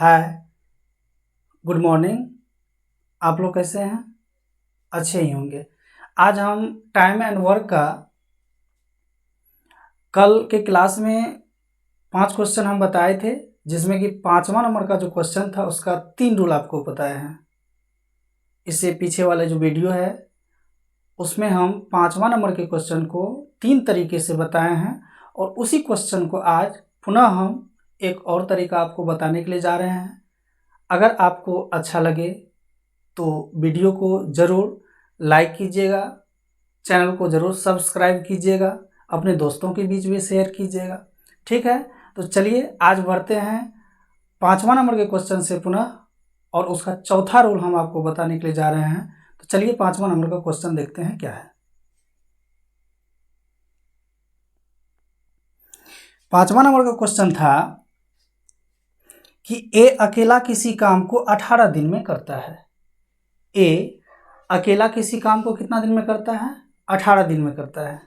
हाय, good morning. आप लोग कैसे हैं? अच्छे ही होंगे। आज हम टाइम एंड वर्क का कल के क्लास में 5 क्वेश्चन हम बताए थे, जिसमें कि 5वां नंबर का जो क्वेश्चन था उसका 3 रूल आपको बताए हैं। इससे पीछे वाला जो वीडियो है उसमें हम 5वां नंबर के क्वेश्चन को 3 तरीके से बताए हैं और उसी क्वेश्चन को आज पुनः हम एक और तरीका आपको बताने के लिए जा रहे हैं। अगर आपको अच्छा लगे तो वीडियो को ज़रूर लाइक कीजिएगा, चैनल को ज़रूर सब्सक्राइब कीजिएगा, अपने दोस्तों के बीच में शेयर कीजिएगा। ठीक है, तो चलिए आज बढ़ते हैं 5वां नंबर के क्वेश्चन से पुनः, और उसका चौथा रूल हम आपको बताने के लिए जा रहे हैं। तो चलिए 5वां नंबर का क्वेश्चन देखते हैं क्या है। 5वां नंबर का क्वेश्चन था कि ए अकेला किसी काम को 18 दिन में करता है। ए अकेला किसी काम को कितना दिन में करता है? 18 दिन में करता है।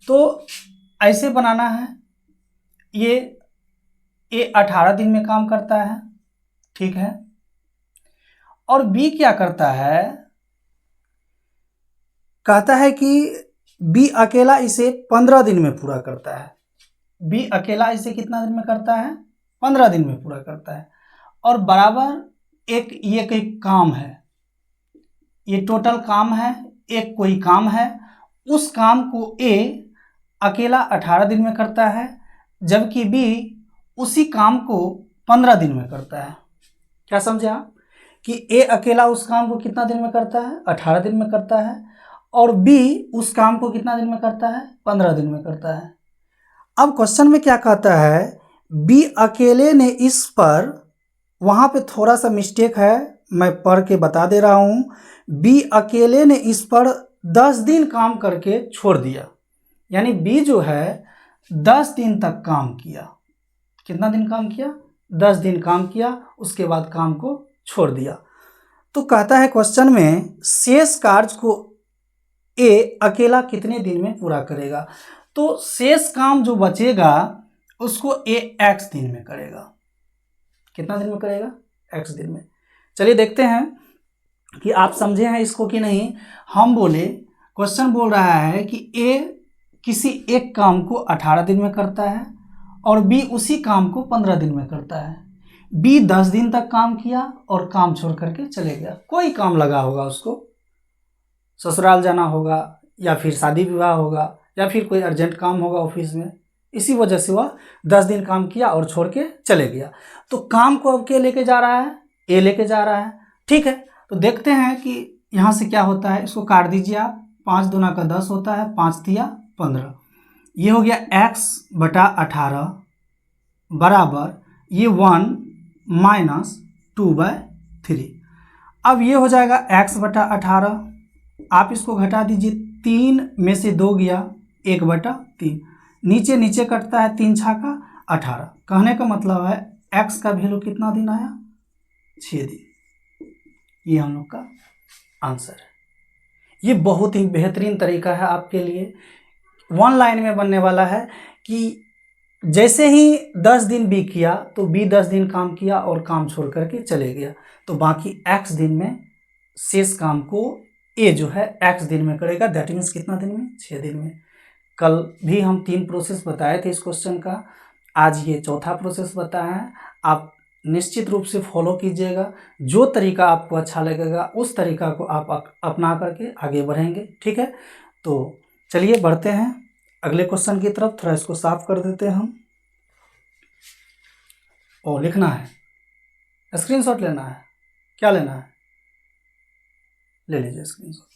तो ऐसे बनाना है, ये 18 दिन में काम करता है, ठीक है। और बी क्या करता है? कहता है कि बी अकेला इसे 15 दिन में पूरा करता है। बी अकेला इसे कितना दिन में करता है? 15 दिन में पूरा करता है। और बराबर ये कोई काम है, ये टोटल काम है, एक कोई काम है, उस काम को ए अकेला 18 दिन में करता है, जबकि बी उसी काम को 15 दिन में करता है। क्या समझे आप? कि ए अकेला उस काम को कितना दिन में करता है? 18 दिन में करता है, और बी उस काम को कितना दिन में करता है? 15 दिन में करता है। अब क्वेश्चन में क्या कहता है? बी अकेले ने इस पर, वहाँ पे थोड़ा सा मिस्टेक है, मैं पढ़ के बता दे रहा हूँ। बी अकेले ने इस पर 10 दिन काम करके छोड़ दिया। यानी बी जो है 10 दिन तक काम किया। कितना दिन काम किया? 10 दिन काम किया, उसके बाद काम को छोड़ दिया। तो कहता है क्वेश्चन में शेष कार्य को ए अकेला कितने दिन में पूरा करेगा। तो शेष काम जो बचेगा उसको ए एक्स दिन में करेगा। कितना दिन में करेगा? एक्स दिन में। चलिए देखते हैं कि आप समझे हैं इसको कि नहीं। हम बोले, क्वेश्चन बोल रहा है कि ए किसी एक काम को 18 दिन में करता है और बी उसी काम को 15 दिन में करता है। बी 10 दिन तक काम किया और काम छोड़ करके चले गया। कोई काम लगा होगा उसको, ससुराल जाना होगा या फिर शादी विवाह होगा या फिर कोई अर्जेंट काम होगा ऑफिस में, इसी वजह से वह 10 दिन काम किया और छोड़ के चले गया। तो काम को अब क्या लेके जा रहा है? ए लेके जा रहा है। ठीक है, तो देखते हैं कि यहाँ से क्या होता है। इसको काट दीजिए आप। 5 दूना का 10 होता है, 5 तिया 15। ये हो गया x बटा 18 बराबर ये 1 माइनस 2/3। अब ये हो जाएगा x बटा 18। आप इसको घटा दीजिए, 3 में से 2 गया, 1/3। नीचे नीचे कटता है, 3 छाका 18। कहने का मतलब है x का वैल्यू कितना दिन आया? 6 दिन। ये हम लोग का आंसर है। ये बहुत ही बेहतरीन तरीका है आपके लिए। 1 लाइन में बनने वाला है कि जैसे ही 10 दिन बी किया तो बी 10 दिन काम किया और काम छोड़ करके चले गया, तो बाकी x दिन में शेष काम को ए जो है x दिन में करेगा। दैट मीन्स कितना दिन में? 6 दिन में। कल भी हम 3 प्रोसेस बताए थे इस क्वेश्चन का, आज ये चौथा प्रोसेस बताया है। आप निश्चित रूप से फॉलो कीजिएगा। जो तरीका आपको अच्छा लगेगा उस तरीका को आप अपना करके आगे बढ़ेंगे। ठीक है, तो चलिए बढ़ते हैं अगले क्वेश्चन की तरफ। थोड़ा इसको साफ कर देते हैं हम। और लिखना है, स्क्रीनशॉट लेना है। क्या लेना है? ले लीजिए स्क्रीनशॉट।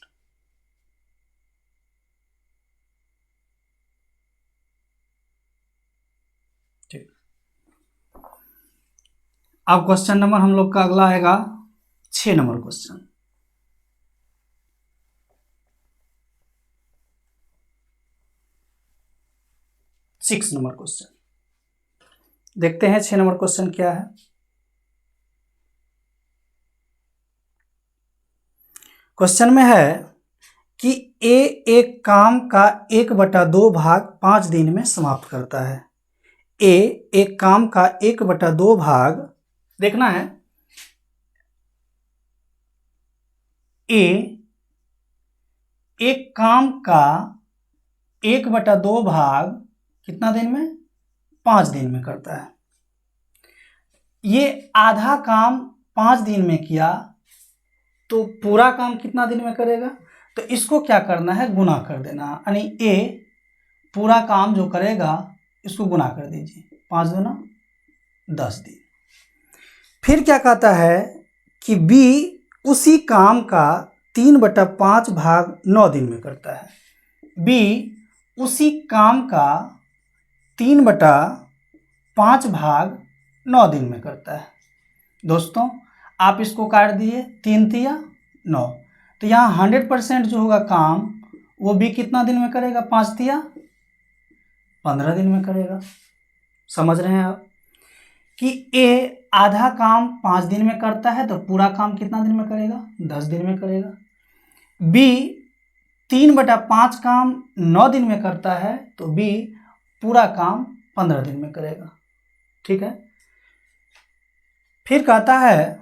ठीक, अब क्वेश्चन नंबर हम लोग का अगला आएगा 6 number question. Six number question देखते हैं। 6 नंबर क्वेश्चन क्या है। क्वेश्चन में है कि ए एक काम का 1/2 भाग 5 दिन में समाप्त करता है। ए एक काम का 1/2 भाग देखना है ए एक काम का 1/2 भाग कितना दिन में, 5 दिन में करता है। ये आधा काम 5 दिन में किया तो पूरा काम कितना दिन में करेगा, तो इसको क्या करना है, गुना कर देना, यानी ए पूरा काम जो करेगा इसको गुना कर दीजिए, 5 दूना 10 दिन। फिर क्या कहता है कि बी उसी काम का 3/5 भाग 9 दिन में करता है। बी उसी काम का 3/5 भाग 9 दिन में करता है। दोस्तों आप इसको काट दिए, 3 तिया 9, तो यहाँ 100% जो होगा काम वो बी कितना दिन में करेगा, 5 तिया 15 दिन में करेगा। समझ रहे हैं आप कि ए आधा काम 5 दिन में करता है तो पूरा काम कितना दिन में करेगा, 10 दिन में करेगा। बी 3/5 काम 9 दिन में करता है तो बी पूरा काम 15 दिन में करेगा। ठीक है। फिर कहता है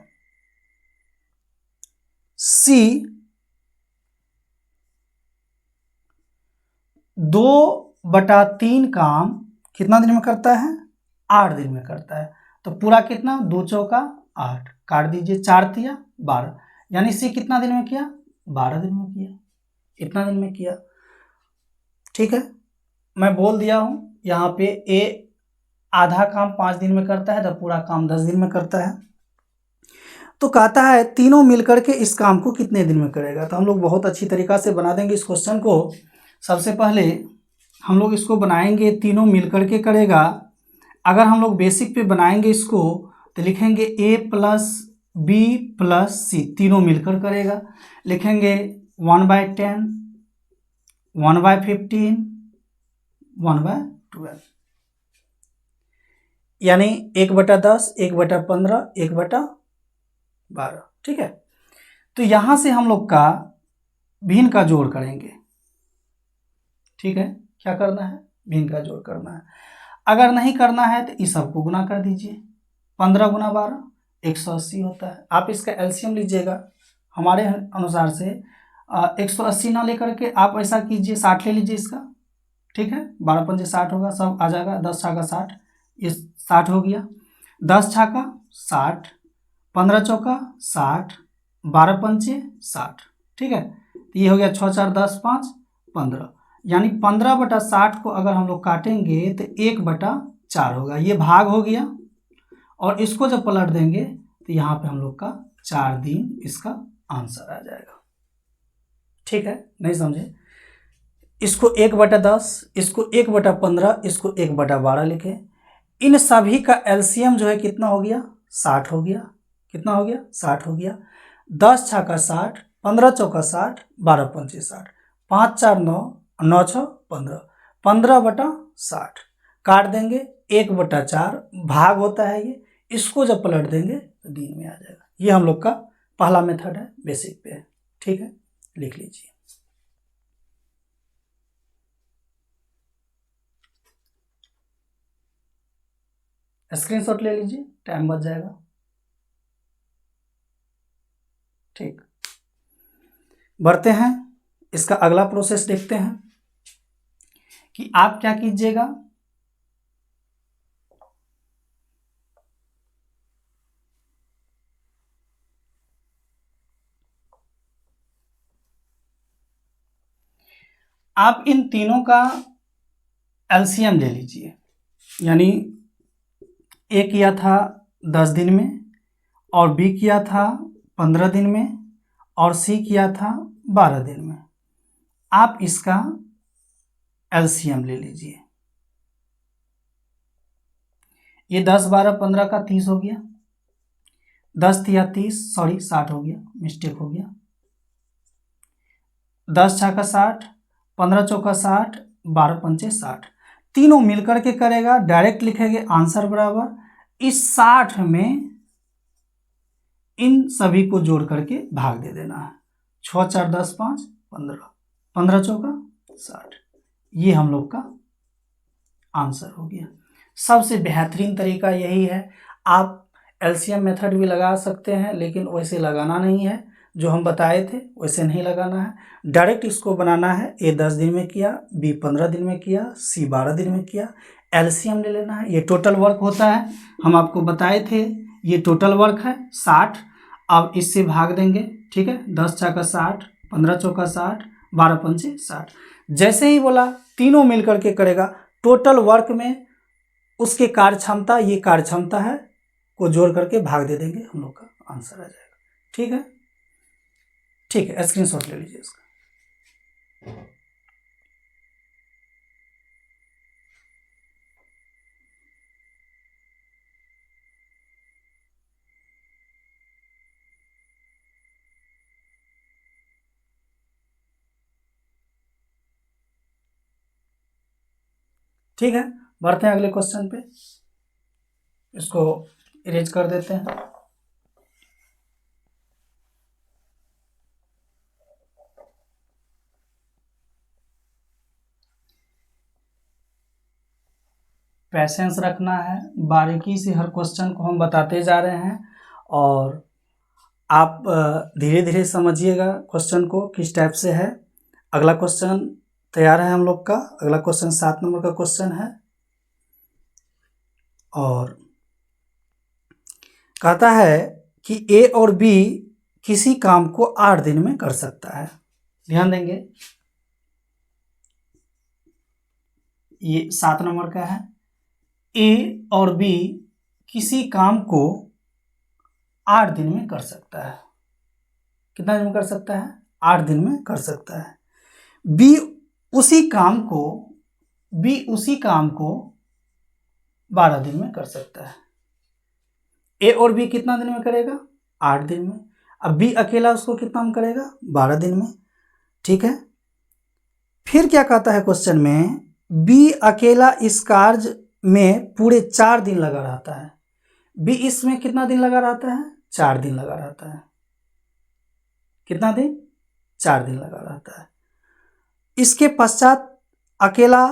सी 2/3 काम कितना दिन में करता है, 8 दिन में करता है, तो पूरा कितना, 2 चौका 8, काट दीजिए, 4 तिया 12, यानी सी कितना दिन में किया, 12 दिन में किया, इतना दिन में किया। ठीक है, मैं बोल दिया हूँ यहाँ पे ए आधा काम 5 दिन में करता है तो पूरा काम 10 दिन में करता है। तो कहता है तीनों मिलकर के इस काम को कितने दिन में करेगा, तो हम लोग बहुत अच्छी तरीक़ा से बना देंगे इस क्वेश्चन को। सबसे पहले हम लोग इसको बनाएंगे, तीनों मिलकर के करेगा। अगर हम लोग बेसिक पे बनाएंगे इसको तो लिखेंगे a + b + c, तीनों मिलकर करेगा। लिखेंगे 1/10, 1/15, 1/12, यानी 1/10, 1/15, 1/12। ठीक है, तो यहाँ से हम लोग का भिन्न का जोड़ करेंगे। ठीक है, क्या करना है, भिन्न का जोड़ करना है। अगर नहीं करना है तो इस सब को गुना कर दीजिए, 15 × 12 180 होता है। आप इसका एलसीएम लीजिएगा, हमारे अनुसार से 180 ना लेकर के आप ऐसा कीजिए 60 ले लीजिए इसका। ठीक है, 12 पंजे 60 होगा, सब आ जाएगा, 10 छाका 60, ये 60 हो गया, 10 छाका 60, 15 चौका 60, 12 पंचे 60। ठीक है, ये हो गया 6 4 10 5 15, यानी 15/60 को अगर हम लोग काटेंगे तो 1/4 होगा, ये भाग हो गया। और इसको जब पलट देंगे तो यहाँ पे हम लोग का 4 दिन इसका आंसर आ जाएगा। ठीक है, नहीं समझे, इसको 1/10, इसको 1/15, इसको 1/12 लिखे। इन सभी का एलसीएम जो है कितना हो गया, 60 हो गया। कितना हो गया, 60 हो गया। 10 छाका 60, 15 चौका 60, 12 पंचे 60, 5 4 9, 9 6 15, 15/60 काट देंगे, 1/4 भाग होता है ये, इसको जब पलट देंगे तो दिन में आ जाएगा। ये हम लोग का पहला मेथड है, बेसिक पे है। ठीक है, लिख लीजिए। स्क्रीनशॉट ले लीजिए, टाइम बच जाएगा। ठीक, बढ़ते हैं, इसका अगला प्रोसेस देखते हैं कि आप क्या कीजिएगा। आप इन तीनों का एलसीएम ले लीजिए, यानी ए किया था 10 दिन में, और बी किया था 15 दिन में, और सी किया था 12 दिन में। आप इसका एलसीएम ले लीजिए। ये 10 12 15 का 30 हो गया, 10 तिया 30, सॉरी 60 हो गया, मिस्टेक हो गया। 10 छाका 60, 15 चौका 60, 12 पंचे 60, तीनों मिलकर के करेगा। डायरेक्ट लिखेंगे आंसर बराबर इस 60 में इन सभी को जोड़ करके भाग दे देना है। 6 4 10 5 15, 15 चौका 60, ये हम लोग का आंसर हो गया। सबसे बेहतरीन तरीका यही है, आप एलसीएम मेथड भी लगा सकते हैं, लेकिन वैसे लगाना नहीं है, जो हम बताए थे वैसे नहीं लगाना है। डायरेक्ट इसको बनाना है। ए 10 दिन में किया, बी 15 दिन में किया, सी 12 दिन में किया, एलसीएम ले लेना है। ये टोटल वर्क होता है, हम आपको बताए थे, ये टोटल वर्क है 60। अब इससे भाग देंगे, ठीक है। 10 छक्का 60, 15 चौका 60, 12 पंचे 60। जैसे ही बोला तीनों मिल करके करेगा, टोटल वर्क में उसके कार्य क्षमता, ये कार्य क्षमता है, को जोड़ करके भाग दे देंगे, हम लोग का आंसर आ जाएगा। ठीक है, ठीक है, स्क्रीनशॉट ले लीजिए इसका। ठीक है, बढ़ते हैं अगले क्वेश्चन पे। इसको इरेज कर देते हैं। पैसेंस रखना है, बारीकी से हर क्वेश्चन को हम बताते जा रहे हैं, और आप धीरे धीरे समझिएगा क्वेश्चन को किस टाइप से है। अगला क्वेश्चन तैयार है हम लोग का। अगला क्वेश्चन 7 नंबर का क्वेश्चन है, और कहता है कि ए और बी किसी काम को 8 दिन में कर सकता है। ध्यान देंगे, ये 7 नंबर का है। ए और बी किसी काम को 8 दिन में कर सकता है। कितना दिन में कर सकता है? 8 दिन में कर सकता है। बी उसी काम को 12 दिन में कर सकता है। ए और बी कितना दिन में करेगा? 8 दिन में। अब बी अकेला उसको कितना में करेगा? 12 दिन में। ठीक है, फिर क्या कहता है क्वेश्चन में, बी अकेला इस कार्य में पूरे 4 दिन लगा रहता है। बी इसमें कितना दिन लगा रहता है? 4 दिन लगा रहता है। कितना दिन? 4 दिन लगा रहता है। इसके पश्चात अकेला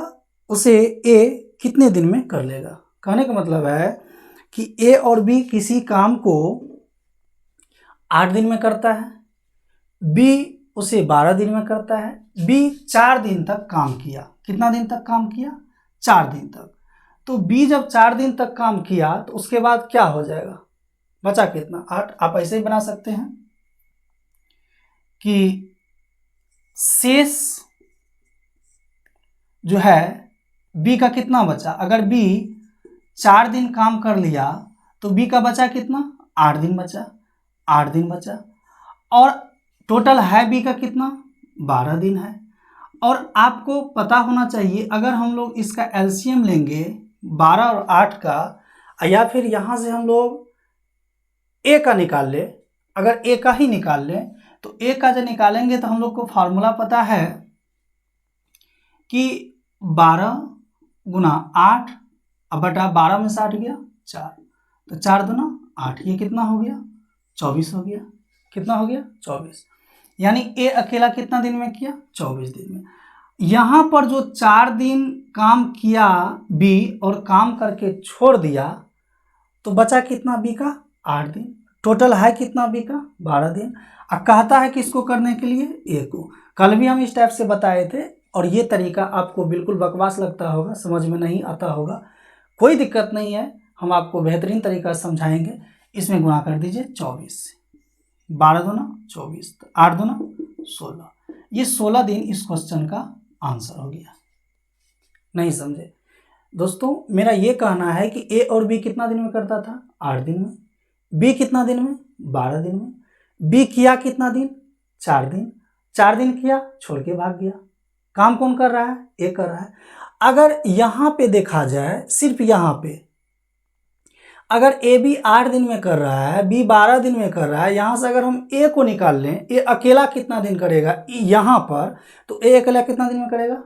उसे ए कितने दिन में कर लेगा? कहने का मतलब है कि ए और बी किसी काम को 8 दिन में करता है, बी उसे 12 दिन में करता है। बी 4 दिन तक काम किया। कितना दिन तक काम किया? 4 दिन तक। तो बी जब 4 दिन तक काम किया तो उसके बाद क्या हो जाएगा? बचा कितना? 8। आप ऐसे ही बना सकते हैं कि शेष जो है बी का कितना बचा। अगर बी 4 दिन काम कर लिया तो बी का बचा कितना? 8 दिन बचा। 8 दिन बचा, और टोटल है बी का कितना? 12 दिन है। और आपको पता होना चाहिए, अगर हम लोग इसका एलसीएम लेंगे 12 और 8 का, या फिर यहाँ से हम लोग ए का निकाल ले, अगर ए का ही निकाल लें तो ए का जब निकालेंगे तो हम लोग को फार्मूला पता है कि 12 गुना 8 अब बटा 12 में 60 गया 4, तो 4 दूना 8, ये कितना हो गया? 24 हो गया। कितना हो गया? 24। यानी ए अकेला कितना दिन में किया? 24 दिन में। यहाँ पर जो 4 दिन काम किया बी और काम करके छोड़ दिया, तो बचा कितना बी का? 8 दिन। टोटल है कितना बी का? 12 दिन। अब कहता है किसको करने के लिए? ए को। कल भी हम इस टाइप से बताए थे, और ये तरीका आपको बिल्कुल बकवास लगता होगा, समझ में नहीं आता होगा, कोई दिक्कत नहीं है, हम आपको बेहतरीन तरीका समझाएंगे। इसमें गुणा कर दीजिए 24 से, 12 दूना 24, 8 दूना 16। ये 16 दिन इस क्वेश्चन का आंसर हो गया। नहीं समझे दोस्तों? मेरा ये कहना है कि ए और बी कितना दिन में करता था? 8 दिन में। बी कितना दिन में? 12 दिन में। बी किया कितना दिन? 4 दिन। 4 दिन किया, छोड़ के भाग गया। काम कौन कर रहा है? ए कर रहा है। अगर यहाँ पे देखा जाए, सिर्फ यहाँ पे, अगर ए बी 8 दिन में कर रहा है, बी 12 दिन में कर रहा है, यहाँ से अगर हम ए को निकाल लें, ए अकेला कितना दिन करेगा यहाँ पर, तो ए अकेला कितना दिन में करेगा?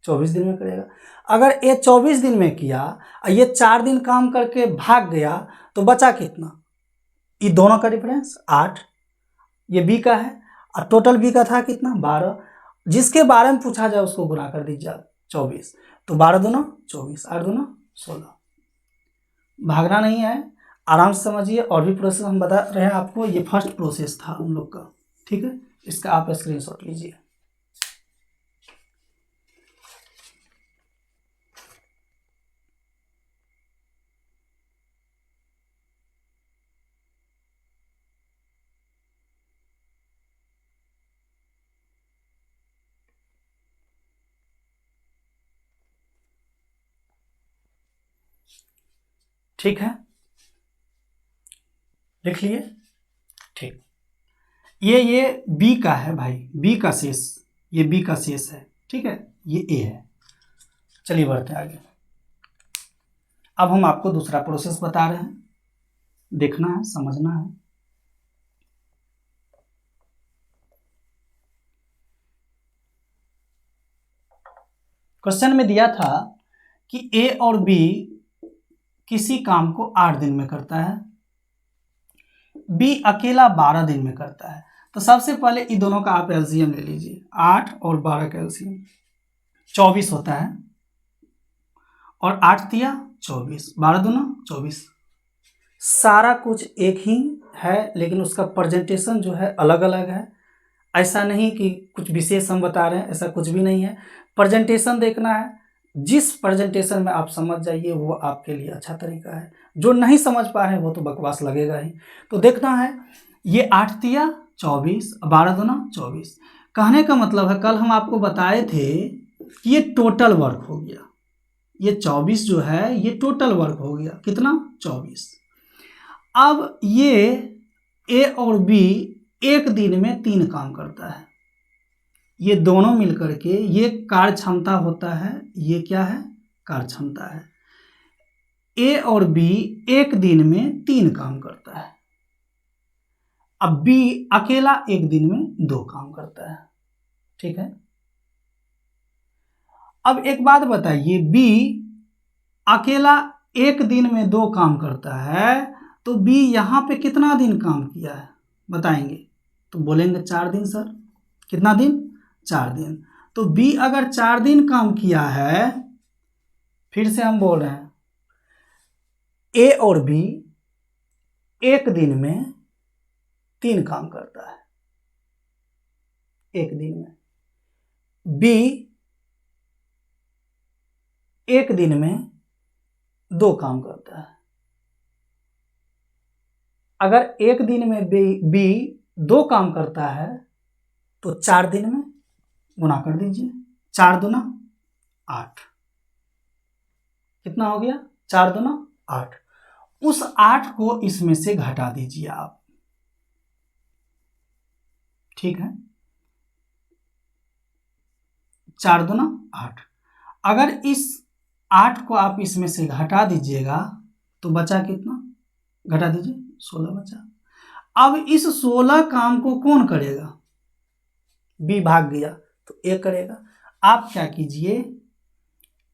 24 दिन में करेगा। अगर ए 24 दिन में किया, ये 4 दिन काम करके भाग गया, तो बचा कितना? ये दोनों का डिफरेंस 8, ये बी का है, और टोटल बी का था कितना? 12। जिसके बारे में पूछा जाए उसको गुना कर दीजिए 24, तो 12 दूना 24, 8 दूना 16। भागना नहीं है, आराम से समझिए। और भी प्रोसेस हम बता रहे हैं आपको, ये फर्स्ट प्रोसेस था हम लोग का, ठीक है। इसका आप स्क्रीनशॉट लीजिए। ठीक है, लिख लिए, ठीक। ये बी का है भाई, बी का शेष, ये बी का शेष है, ठीक है, ये ए है। चलिए बढ़ते हैं आगे। अब हम आपको दूसरा प्रोसेस बता रहे हैं, देखना है, समझना है। क्वेश्चन में दिया था कि ए और बी किसी काम को 8 दिन में करता है, बी अकेला 12 दिन में करता है। तो सबसे पहले इन दोनों का आप एलसीएम ले लीजिए। 8 और 12 का एलसीएम 24 होता है, और 8 तिया 24, 12 दूना 24। सारा कुछ एक ही है, लेकिन उसका प्रेजेंटेशन जो है अलग अलग है। ऐसा नहीं कि कुछ विशेष हम बता रहे हैं, ऐसा कुछ भी नहीं है। प्रेजेंटेशन देखना है, जिस प्रेजेंटेशन में आप समझ जाइए वो आपके लिए अच्छा तरीका है। जो नहीं समझ पा रहे हैं वो तो बकवास लगेगा ही। तो देखना है, ये 8 तिया 24, 12 दूना 24। कहने का मतलब है, कल हम आपको बताए थे कि ये टोटल वर्क हो गया। ये 24 जो है ये टोटल वर्क हो गया, कितना? 24। अब ये ए और बी एक दिन में 3 काम करता है। ये दोनों मिलकर के, ये कार्य क्षमता होता है, ये क्या है? कार्य क्षमता है। ए और बी एक दिन में 3 काम करता है। अब बी अकेला एक दिन में 2 काम करता है, ठीक है। अब एक बात बताइए, बी अकेला एक दिन में 2 काम करता है, तो बी यहां पे कितना दिन काम किया है बताएंगे? तो बोलेंगे 4 दिन सर। कितना दिन? 4 दिन। तो बी अगर 4 दिन काम किया है, फिर से हम बोल रहे हैं, ए और बी एक दिन में 3 काम करता है, एक दिन में। बी एक दिन में 2 काम करता है। अगर एक दिन में बी 2 काम करता है, तो 4 दिन में गुना कर दीजिए। 4 दूना 8। कितना हो गया? 4 दूना 8। उस 8 को इसमें से घटा दीजिए आप, ठीक है। 4 दूना 8। अगर इस 8 को आप इसमें से घटा दीजिएगा तो बचा कितना? घटा दीजिए, 16 बचा। अब इस 16 काम को कौन करेगा? बी भाग गया तो ए करेगा। आप क्या कीजिए,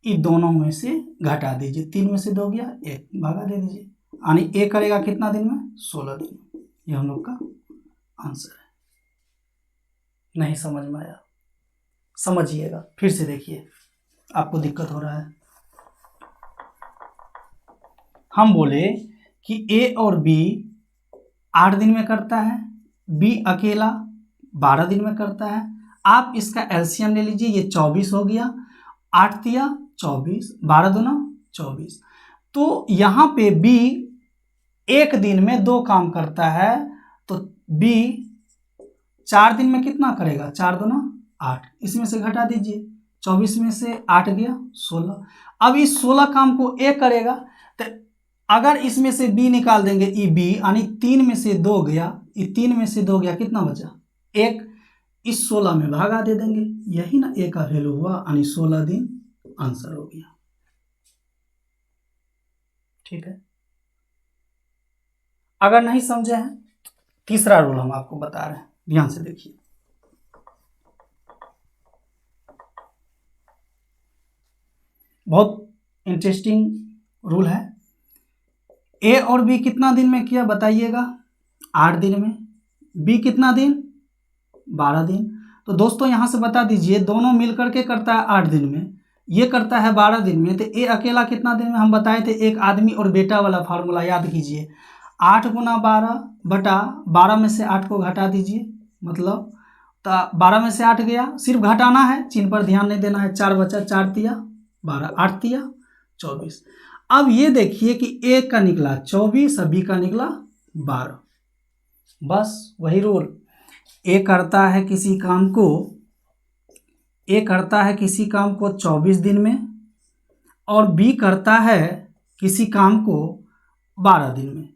इन दोनों में से घटा दीजिए। 3 में से 2 गया, 1 भागा दे दीजिए, यानी ए करेगा कितना दिन में? 16 दिन में। ये हम लोग का आंसर है। नहीं समझ में आया? समझिएगा, फिर से देखिए, आपको दिक्कत हो रहा है। हम बोले कि ए और बी 8 दिन में करता है, बी अकेला 12 दिन में करता है। आप इसका एलसीएम ले लीजिए, ये 24 हो गया। 8 तिया 24, 12 दूना 24। तो यहाँ पे बी एक दिन में 2 काम करता है, तो बी 4 दिन में कितना करेगा? 4 दूना 8। इसमें से घटा दीजिए, 24 में से 8 गया 16। अब इस 16 काम को ए करेगा, तो अगर इसमें से बी निकाल देंगे, ई बी, यानी 3 में से 2 गया, ये 3 में से 2 गया, कितना बचा? 1। इस 16 में भागा दे देंगे, यही ना ए का वैल्यू हुआ, यानी 16 दिन आंसर हो गया, ठीक है। अगर नहीं समझे हैं, तीसरा रूल हम आपको बता रहे हैं, ध्यान से देखिए। बहुत इंटरेस्टिंग रूल है। ए और बी कितना दिन में किया बताइएगा? 8 दिन में। बी कितना दिन? 12 दिन। तो दोस्तों यहां से बता दीजिए, दोनों मिलकर के करता है 8 दिन में, ये करता है 12 दिन में, तो ए अकेला कितना दिन में? हम बताए थे एक आदमी और बेटा वाला फार्मूला याद कीजिए। 8 गुना 12 बटा 12 में से 8 को घटा दीजिए, मतलब तो 12 में से 8 गया, सिर्फ घटाना है, चिन्ह पर ध्यान नहीं देना है। 4 बचा, 4 तिया 12, 8 तिया 24। अब ये देखिए कि ए का निकला 24 और बी का निकला 12। बस वही रूल, ए करता है किसी काम को 24 दिन में और बी करता है किसी काम को 12 दिन में।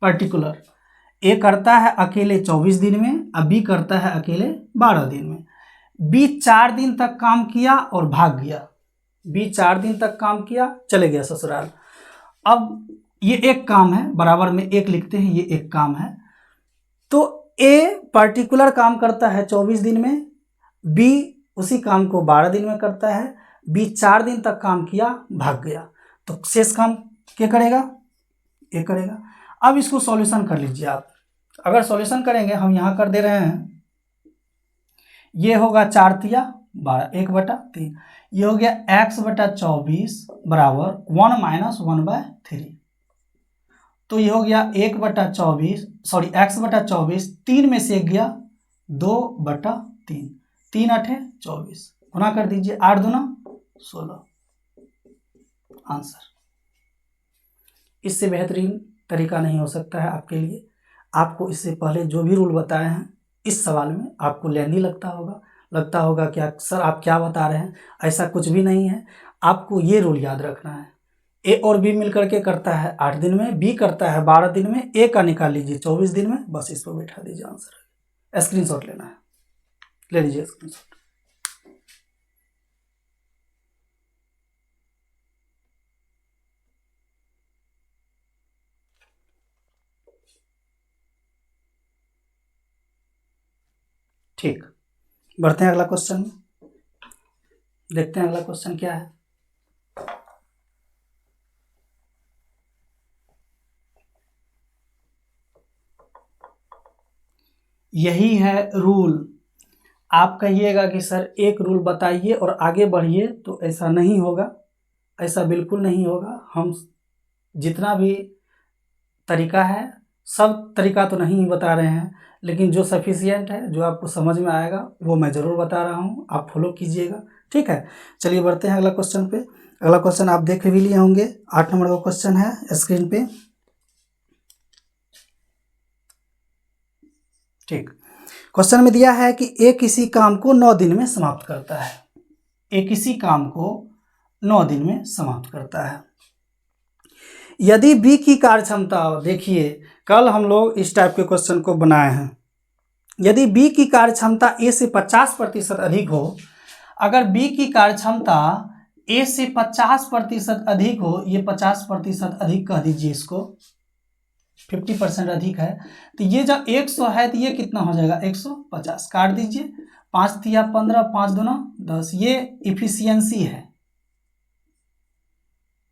पर्टिकुलर ए करता है अकेले 24 दिन में और बी करता है अकेले 12 दिन में। बी 4 दिन तक काम किया और भाग गया, बी 4 दिन तक काम किया, चले गया ससुराल। अब ये एक काम है, बराबर में एक लिखते हैं, ये एक काम है। तो ए पर्टिकुलर काम करता है 24 दिन में, बी उसी काम को 12 दिन में करता है, बी 4 दिन तक काम किया, भाग गया, तो शेष काम क्या करेगा? ए करेगा। अब इसको सॉल्यूशन कर लीजिए आप। अगर सॉल्यूशन करेंगे, हम यहाँ कर दे रहे हैं, ये होगा 4 तिया 12, 1/3, ये हो गया x/24 बराबर 1 - 1/3। तो ये हो गया 1/24, सॉरी x/24, 3 में से 1 गया, 2/3, 3 8 24, गुना कर दीजिए, 8 दूना 16, आंसर। इससे बेहतरीन तरीका नहीं हो सकता है आपके लिए। आपको इससे पहले जो भी रूल बताए हैं इस सवाल में आपको लेंदी लगता होगा कि सर आप क्या बता रहे हैं, ऐसा कुछ भी नहीं है। आपको ये रूल याद रखना है, ए और बी मिलकर के करता है 8 दिन में, बी करता है 12 दिन में, ए का निकाल लीजिए 24 दिन में, बस इस पर बैठा दीजिए, आंसर। स्क्रीनशॉट लेना है, ले लीजिए स्क्रीनशॉट। ठीक, बढ़ते हैं अगला क्वेश्चन में, देखते हैं अगला क्वेश्चन क्या है। यही है रूल। आप कहिएगा कि सर एक रूल बताइए और आगे बढ़िए, तो ऐसा नहीं होगा, ऐसा बिल्कुल नहीं होगा। हम जितना भी तरीका है, सब तरीका तो नहीं बता रहे हैं, लेकिन जो सफिशियंट है, जो आपको समझ में आएगा, वो मैं ज़रूर बता रहा हूँ, आप फॉलो कीजिएगा, ठीक है। चलिए बढ़ते हैं अगला क्वेश्चन पे। अगला क्वेश्चन आप देख भी लिए होंगे, 8 नंबर का क्वेश्चन है स्क्रीन पे, ठीक। क्वेश्चन में दिया है कि ए किसी काम को 9 दिन में समाप्त करता है, ए किसी काम को 9 दिन में समाप्त करता है। यदि बी की कार्यक्षमता, देखिए कल हम लोग इस टाइप के क्वेश्चन को बनाए हैं, यदि बी की कार्यक्षमता ए से 50% अधिक हो, अगर बी की कार्यक्षमता ए से 50% अधिक हो, ये 50% अधिक कह दीजिए, इसको 50% अधिक है, तो ये जब 100 है तो ये कितना हो जाएगा? 150, काट दीजिए, 5 तिया 15, 5 दूना 10, ये इफिशियंसी है,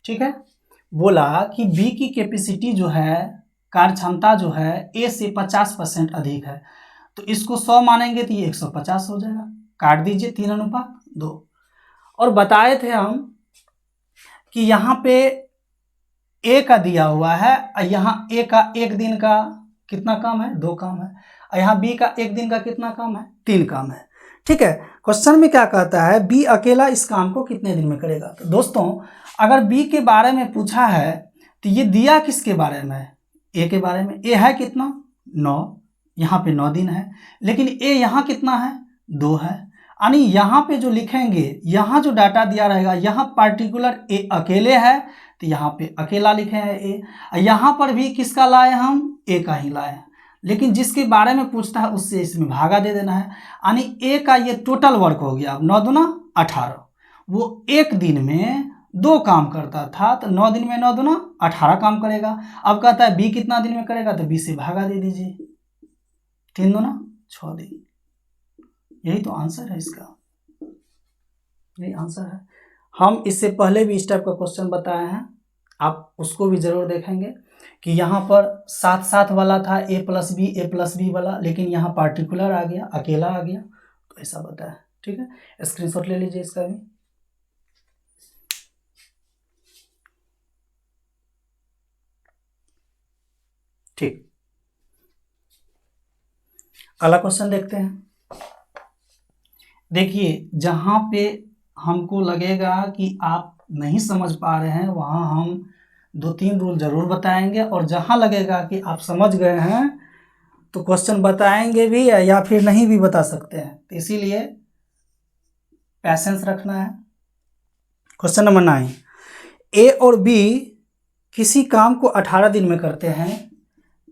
ठीक है। बोला कि बी की कैपेसिटी जो है, कार्यक्षमता जो है, ए से 50% अधिक है, तो इसको 100 मानेंगे तो ये 150 हो जाएगा, काट दीजिए, 3:2। और बताए थे हम कि यहाँ पे ए का दिया हुआ है और यहाँ ए का एक दिन का कितना काम है? 2 काम है, और यहाँ बी का एक दिन का कितना काम है? 3 काम है, ठीक है। क्वेश्चन में क्या कहता है? बी अकेला इस काम को कितने दिन में करेगा? तो दोस्तों अगर बी के बारे में पूछा है तो ये दिया किसके बारे में है? ए के बारे में। ए है कितना? 9, यहाँ पे 9 दिन है, लेकिन ए यहाँ कितना है? 2 है, यानी यहाँ पे जो लिखेंगे, यहाँ जो डाटा दिया रहेगा, यहाँ पार्टिकुलर ए अकेले है तो यहाँ पे अकेला लिखे हैं ए, यहाँ पर भी किसका लाए हम? ए का ही लाए हैं, लेकिन जिसके बारे में पूछता है उससे इसमें भागा दे देना है, यानी ए का ये टोटल वर्क हो गया। 9 दूना 18, वो एक दिन में 2 काम करता था, तो 9 दिन में 9 दूना 18 काम करेगा। अब कहता है बी कितना दिन में करेगा, तो बी से भागा दे दीजिए, 3 दूना 6 दिन, यही तो आंसर है इसका, यही आंसर है। हम इससे पहले भी इस टाइप का क्वेश्चन बताए हैं, आप उसको भी जरूर देखेंगे कि यहाँ पर साथ साथ वाला था ए प्लस बी वाला, लेकिन यहाँ पार्टिकुलर आ गया, अकेला आ गया, तो ऐसा बताया, ठीक है। स्क्रीनशॉट ले लीजिए इसका भी। ठीक, अगला क्वेश्चन देखते हैं। देखिए, जहां पे हमको लगेगा कि आप नहीं समझ पा रहे हैं वहां हम 2-3 रूल जरूर बताएंगे, और जहां लगेगा कि आप समझ गए हैं तो क्वेश्चन बताएंगे भी या फिर नहीं भी बता सकते हैं, तो इसीलिए पैसेंस रखना है। क्वेश्चन नंबर 9, ए और बी किसी काम को 18 दिन में करते हैं।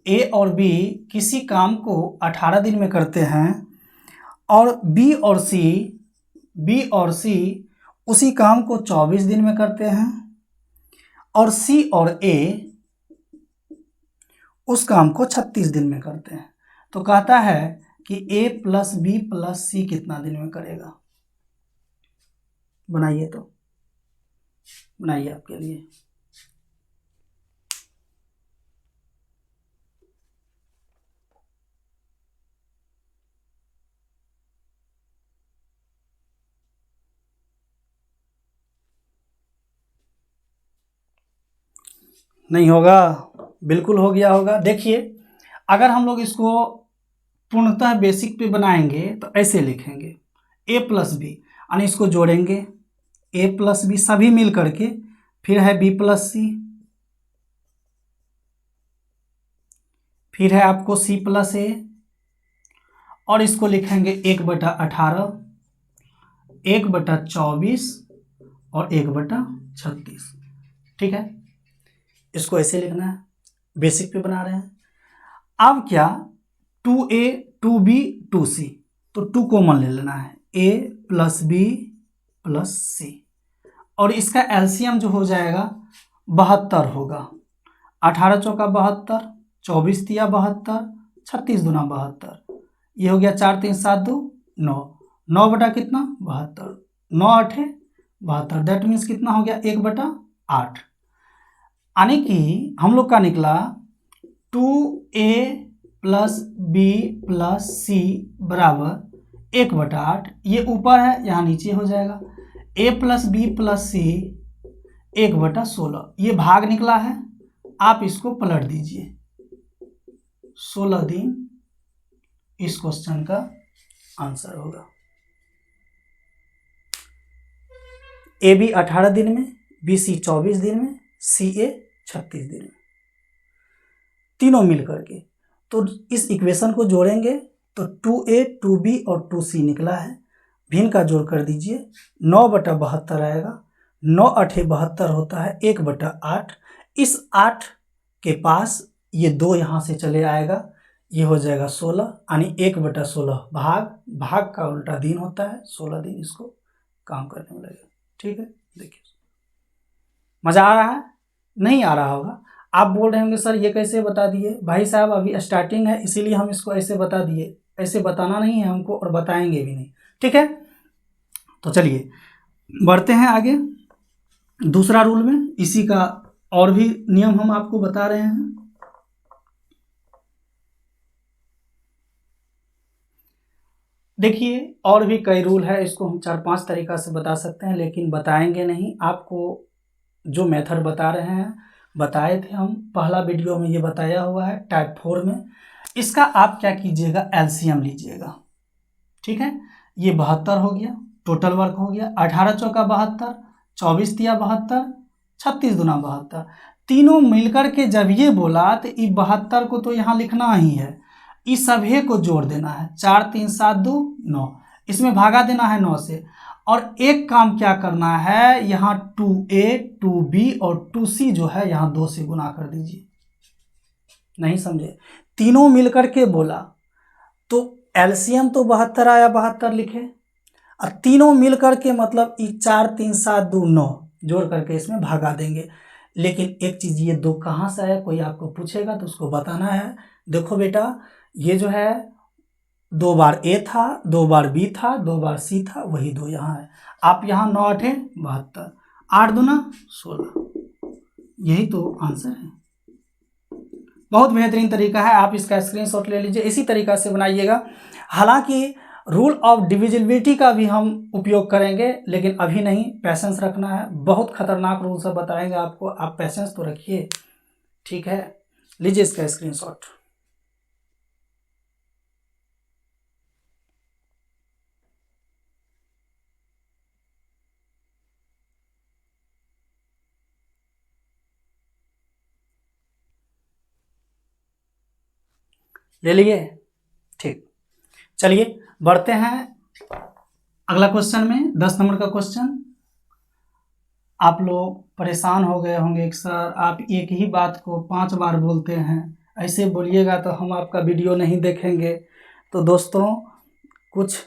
ए और बी किसी काम को 18 दिन में करते हैं, और बी और सी उसी काम को 24 दिन में करते हैं, और सी और ए उस काम को 36 दिन में करते हैं। तो कहता है कि ए प्लस बी प्लस सी कितना दिन में करेगा। बनाइए, तो बनाइए आपके लिए। नहीं होगा, बिल्कुल हो गया होगा। देखिए, अगर हम लोग इसको पूर्णतः बेसिक पे बनाएंगे तो ऐसे लिखेंगे, ए प्लस बी, यानी इसको जोड़ेंगे, ए प्लस बी सभी मिल करके, फिर है बी प्लस सी, फिर है आपको सी प्लस ए, और इसको लिखेंगे 1/18, 1/24 और 1/36। ठीक है, इसको ऐसे लिखना है, बेसिक पे बना रहे हैं। अब क्या, 2a 2b 2c, तो 2 कॉमन ले लेना है, a प्लस बी प्लस सी, और इसका एलसीएम जो हो जाएगा 72 होगा। 18 चौका 72, 24 तिया 72, 36 दूना 72, ये हो गया 4 3 7 2 9, 9 बटा कितना 72, 9 8 72, दैट मीन्स कितना हो गया 1/8, यानी कि हम लोग का निकला 2a प्लस बी प्लस सी बराबर 1/8, ये ऊपर है यहाँ नीचे हो जाएगा, a प्लस बी प्लस सी 1/16, ये भाग निकला है, आप इसको पलट दीजिए, 16 दिन इस क्वेश्चन का आंसर होगा। ए बी 18 दिन में, बी सी 24 दिन में, सी ए 36 दिन में, तीनों मिल करके। तो इस इक्वेशन को जोड़ेंगे तो 2a 2b और 2c निकला है, भिन्न का जोड़ कर दीजिए, 9/72 आएगा, 9 8 72 होता है 1/8, इस 8 के पास ये 2 यहाँ से चले आएगा, ये हो जाएगा 16, यानी 1/16 भाग का उल्टा दिन होता है, 16 दिन इसको काम करने में लगेगा। ठीक है, देखिए मजा आ रहा है, नहीं आ रहा होगा। आप बोल रहे होंगे सर ये कैसे बता दिए भाई साहब, अभी स्टार्टिंग है इसीलिए हम इसको ऐसे बता दिए, ऐसे बताना नहीं है हमको और बताएंगे भी नहीं। ठीक है, तो चलिए बढ़ते हैं आगे दूसरा रूल में, इसी का और भी नियम हम आपको बता रहे हैं। देखिए, और भी कई रूल है, इसको हम 4-5 तरीका से बता सकते हैं, लेकिन बताएंगे नहीं। आपको जो मेथड बता रहे हैं, बताए थे हम पहला वीडियो में, ये बताया हुआ है टाइप 4 में। इसका आप क्या कीजिएगा, एलसीएम लीजिएगा। ठीक है, ये 72 हो गया, टोटल वर्क हो गया, 18 चौका 72, 24 तिया 72, 36 दूना 72, तीनों मिलकर के जब ये बोला तो ये 72 को तो यहाँ लिखना ही है, इस सभी को जोड़ देना है, 4 3 7 2 9, इसमें भागा देना है 9 से, और एक काम क्या करना है, यहाँ 2a 2b और 2c जो है यहाँ 2 से गुना कर दीजिए। नहीं समझे, तीनों मिलकर के बोला तो एलसीएम तो 72 आया, 72 लिखे, और तीनों मिलकर के मतलब 4 3 7 2 9 जोड़ करके इसमें भागा देंगे। लेकिन एक चीज, ये 2 कहाँ से आया, कोई आपको पूछेगा तो उसको बताना है। देखो बेटा, ये जो है 2 बार ए था, 2 बार बी था, 2 बार सी था, वही 2 यहाँ है। आप यहाँ 9 8 72, 8 दूना 16, यही तो आंसर है। बहुत बेहतरीन तरीका है, आप इसका स्क्रीनशॉट ले लीजिए, इसी तरीका से बनाइएगा। हालांकि रूल ऑफ डिविजिबिलिटी का भी हम उपयोग करेंगे, लेकिन अभी नहीं, पैसेंस रखना है। बहुत खतरनाक रूल सब बताएंगे आपको, आप पैसेंस तो रखिए। ठीक है, लीजिए इसका स्क्रीनशॉट। ले लिए? ठीक, चलिए बढ़ते हैं अगला क्वेश्चन में। 10 नंबर का क्वेश्चन। आप लोग परेशान हो गए होंगे कि सर आप एक ही बात को 5 बार बोलते हैं, ऐसे बोलिएगा तो हम आपका वीडियो नहीं देखेंगे। तो दोस्तों, कुछ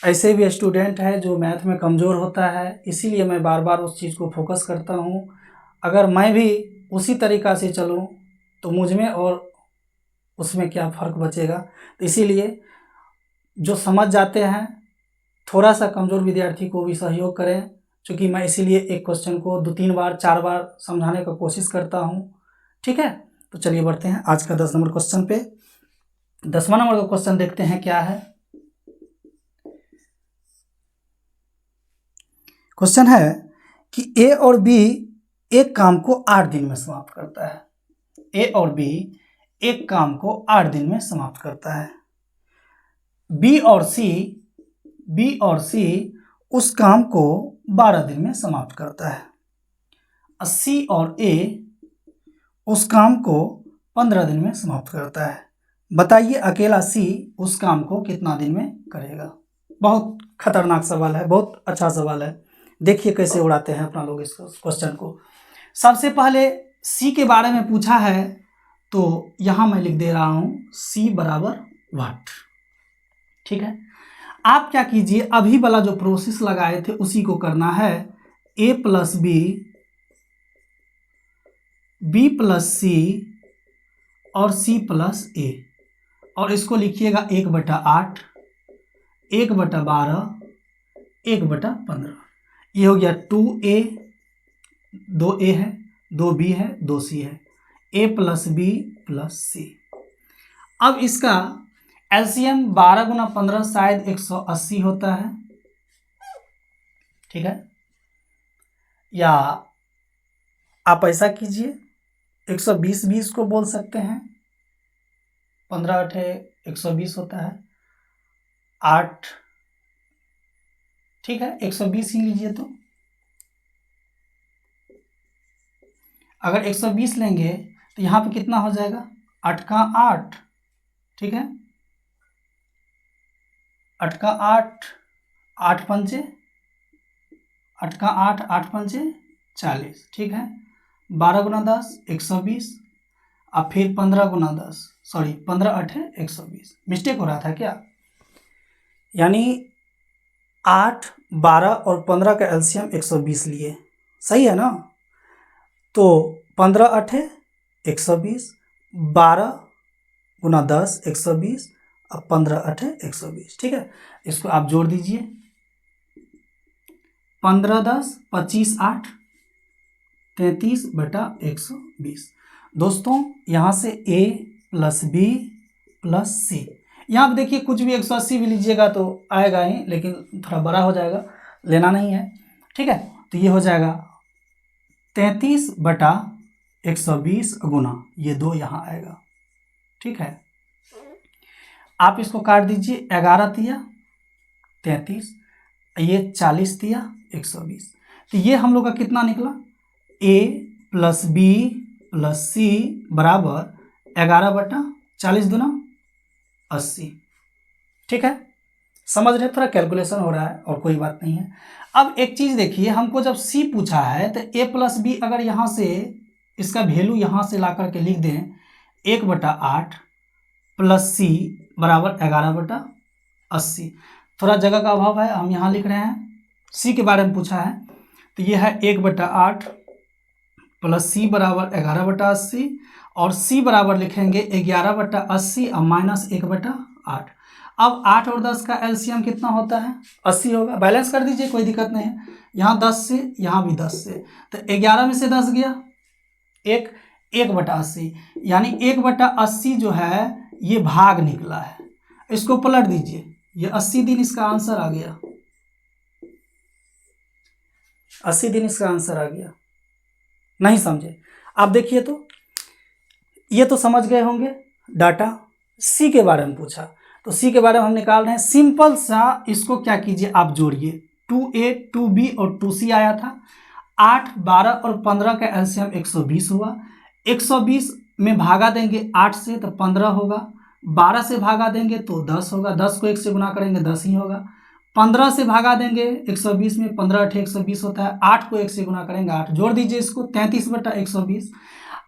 ऐसे भी स्टूडेंट हैं जो मैथ में कमज़ोर होता है, इसीलिए मैं बार बार उस चीज़ को फोकस करता हूँ। अगर मैं भी उसी तरीक़ा से चलूँ तो मुझ में और उसमें क्या फ़र्क बचेगा। तो इसीलिए जो समझ जाते हैं, थोड़ा सा कमज़ोर विद्यार्थी को भी सहयोग करें, क्योंकि मैं इसीलिए एक क्वेश्चन को 2-3 बार 4 बार समझाने का कोशिश करता हूँ। ठीक है, तो चलिए बढ़ते हैं आज का 10 नंबर क्वेश्चन पे। 10वां नंबर का क्वेश्चन देखते हैं क्या है। क्वेश्चन है कि ए और बी एक काम को 8 दिन में समाप्त करता है। ए और बी एक काम को 8 दिन में समाप्त करता है। बी और सी उस काम को 12 दिन में समाप्त करता है। सी और ए उस काम को 15 दिन में समाप्त करता है। बताइए अकेला सी उस काम को कितना दिन में करेगा। बहुत खतरनाक सवाल है, बहुत अच्छा सवाल है। देखिए कैसे उड़ाते हैं अपना लोग इस क्वेश्चन को। सबसे पहले सी के बारे में पूछा है, तो यहाँ मैं लिख दे रहा हूँ सी बराबर वाट। ठीक है, आप क्या कीजिए, अभी वाला जो प्रोसेस लगाए थे उसी को करना है। ए प्लस बी, बी प्लस सी और सी प्लस ए, और इसको लिखिएगा 1/8, 1/12, 1/15। ये हो गया 2a, 2a है, 2b है, 2c है, a प्लस बी प्लस सी। अब इसका एलसीएम 12 गुना 15 शायद 180 होता है। ठीक है, या आप ऐसा कीजिए 120 भी इसको बोल सकते हैं। 15 8 120 होता है, 8, ठीक है 120 ही लीजिए। तो अगर 120 लेंगे तो यहाँ पे कितना हो जाएगा, 8 का 8, ठीक है 8 का 8, 8 पंचे 8 का 8, 8 पंचे 40, ठीक है 12 गुना 10 120, अब फिर 15 गुना 10, सॉरी 15 8 120, मिस्टेक हो रहा था क्या। यानी 8, 12 और 15 का एलसीएम 120 लिए, सही है ना। तो 15 8 120, 12 गुना 10 120, अब 15 8 120, ठीक है। इसको आप जोड़ दीजिए, 15 10 25 8 33/120। दोस्तों यहाँ से a प्लस बी प्लस सी, यहाँ पे देखिए कुछ भी 180 भी लीजिएगा तो आएगा ही, लेकिन थोड़ा बड़ा हो जाएगा, लेना नहीं है। ठीक है, तो ये हो जाएगा 33/120 गुना ये 2 यहाँ आएगा। ठीक है, आप इसको काट दीजिए, 11 तिया 33, ये 40 तिया 120। तो ये हम लोग का कितना निकला, a प्लस बी प्लस सी बराबर 11/40 दूना 80। ठीक है, समझ रहे, थोड़ा कैलकुलेशन हो रहा है और कोई बात नहीं है। अब एक चीज़ देखिए, हमको जब सी पूछा है तो a प्लस बी अगर यहाँ से इसका वैल्यू यहाँ से ला करके लिख दें 1/8 प्लस सी बराबर 11/80, थोड़ा जगह का अभाव है, हम यहाँ लिख रहे हैं। सी के बारे में पूछा है तो ये है 1/8 प्लस सी बराबर 11/80, और सी बराबर लिखेंगे 11/80 और माइनस 1/8। अब 8 और 10 का एलसीएम कितना होता है, 80 होगा। बैलेंस कर दीजिए, कोई दिक्कत नहीं है। यहाँ 10 से, यहाँ भी 10 से, तो 11 में से 10 गया, 1/80, यानी 1/80 जो है ये भाग निकला है। इसको पलट दीजिए, ये 80 दिन इसका आंसर आ गया, 80 दिन इसका आंसर आ गया। नहीं समझे, आप देखिए तो ये तो समझ गए होंगे डाटा। सी के बारे में पूछा तो सी के बारे में हम निकाल रहे हैं। सिंपल सा इसको क्या कीजिए, आप जोड़िए। 2A 2B और 2C आया था। 8, 12 और 15 का एलसीएम 120 हुआ। 120 में भागा देंगे 8 से तो 15 होगा। 12 से भागा देंगे तो 10 होगा। 10 को 1 से गुना करेंगे 10 ही होगा। 15 से भागा देंगे 120 में, 15 × 120 होता है। 8 को 1 से गुना करेंगे 8। जोड़ दीजिए इसको, 33/120।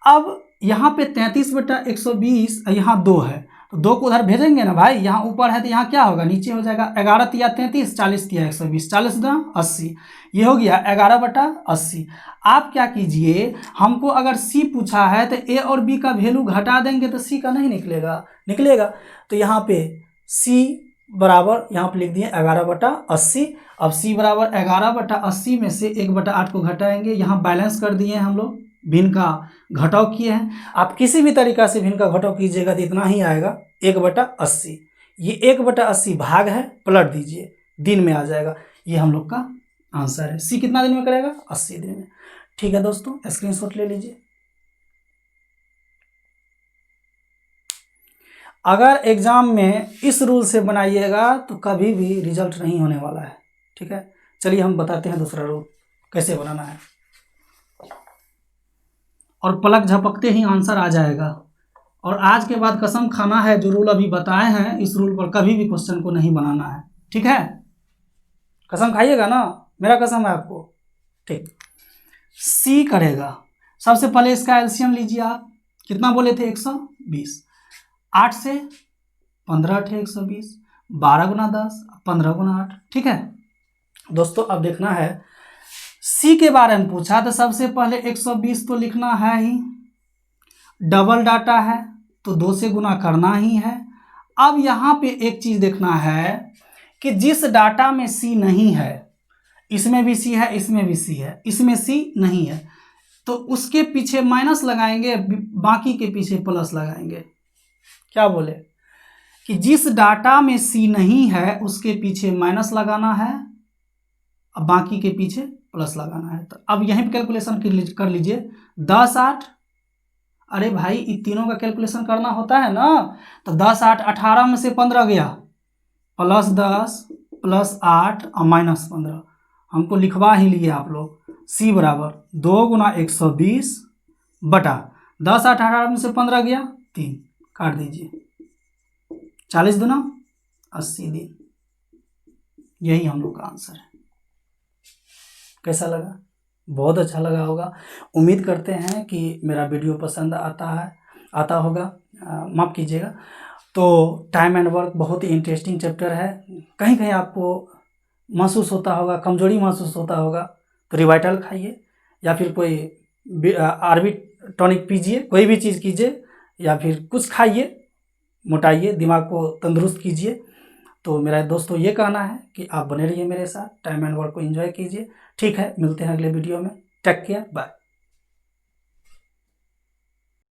अब यहाँ पे 33/120, यहाँ 2 है तो 2 को उधर भेजेंगे ना भाई। यहाँ ऊपर है तो यहाँ क्या होगा, नीचे हो जाएगा। 11 तिया 33, 40 तिया 120, 40 × 80, ये हो गया 11/80। आप क्या कीजिए, हमको अगर सी पूछा है तो ए और बी का वैल्यू घटा देंगे तो सी का नहीं निकलेगा। तो यहाँ पे सी बराबर यहाँ पे लिख दिए 11/80। अब सी बराबर 11/80 में से 1/8 को घटाएंगे। यहाँ बैलेंस कर दिए हम लोग, भिन्न का घटाव किए हैं। आप किसी भी तरीका से भिन्न का घटाव कीजिएगा तो इतना ही आएगा 1/80। ये 1/80 भाग है, पलट दीजिए, दिन में आ जाएगा। ये हम लोग का आंसर है। सी कितना दिन में करेगा, 80 दिन में। ठीक है दोस्तों, स्क्रीनशॉट ले लीजिए। अगर एग्जाम में इस रूल से बनाइएगा तो कभी भी रिजल्ट नहीं होने वाला है। ठीक है, चलिए हम बताते हैं दूसरा रूल कैसे बनाना है, और पलक झपकते ही आंसर आ जाएगा। और आज के बाद कसम खाना है, जो रूल अभी बताए हैं इस रूल पर कभी भी क्वेश्चन को नहीं बनाना है। ठीक है, कसम खाइएगा ना, मेरा कसम है आपको। ठीक, सी करेगा। सबसे पहले इसका एलसीएम लीजिए आप। कितना बोले थे, 120। 8 से 15 × 120, 12 × 10, 15 × 8। ठीक है दोस्तों, अब देखना है सी के बारे में पूछा तो सबसे पहले 120 तो लिखना है ही। डबल डाटा है तो 2 से गुना करना ही है। अब यहाँ पे एक चीज़ देखना है कि जिस डाटा में सी नहीं है, इसमें भी सी है, इसमें भी सी है, इसमें सी नहीं है, तो उसके पीछे माइनस लगाएंगे, बाकी के पीछे प्लस लगाएंगे। क्या बोले कि जिस डाटा में सी नहीं है उसके पीछे माइनस लगाना है, अब बाकी के पीछे प्लस लगाना है। तो अब यहीं पे कैलकुलेशन कर लीजिए। 10, 8, अरे भाई इन तीनों का कैलकुलेशन करना होता है ना। तो 10, 8, 18 में से 15 गया, +10 +8 और -15। हमको लिखवा ही लिए आप लोग। सी बराबर 2 × 120 बटा 10, 8, 18 में से 15 गया 3, काट दीजिए। 40 दूना 80 दिन। यही हम लोग का आंसर है। कैसा लगा, बहुत अच्छा लगा होगा। उम्मीद करते हैं कि मेरा वीडियो पसंद आता होगा, माफ़ कीजिएगा। तो टाइम एंड वर्क बहुत ही इंटरेस्टिंग चैप्टर है। कहीं कहीं आपको महसूस होता होगा, कमजोरी महसूस होता होगा, तो रिवाइटल खाइए या फिर कोई आरबी टॉनिक पीजिए, कोई भी चीज़ कीजिए, या फिर कुछ खाइए, मोटाइए, दिमाग को तंदुरुस्त कीजिए। तो मेरा दोस्तों ये कहना है कि आप बने रहिए मेरे साथ, टाइम एंड वर्क को एंजॉय कीजिए। ठीक है, मिलते हैं अगले वीडियो में। Take care, bye.